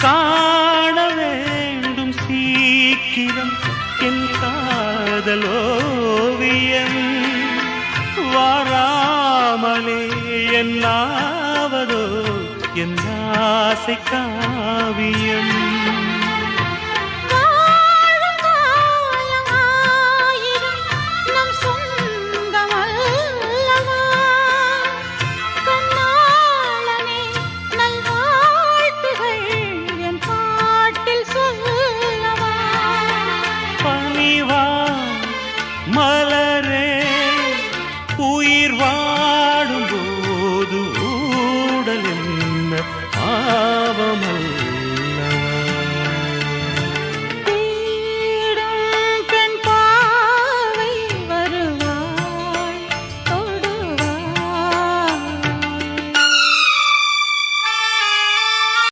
காண வேண்டும் சீக்கிரம் என் காதலோவியம் வாராமலே என்னாவதோ என் ஆசை காவியம் மலரே உயிர் வாடும் போது ஊடல் என்ன பாவம்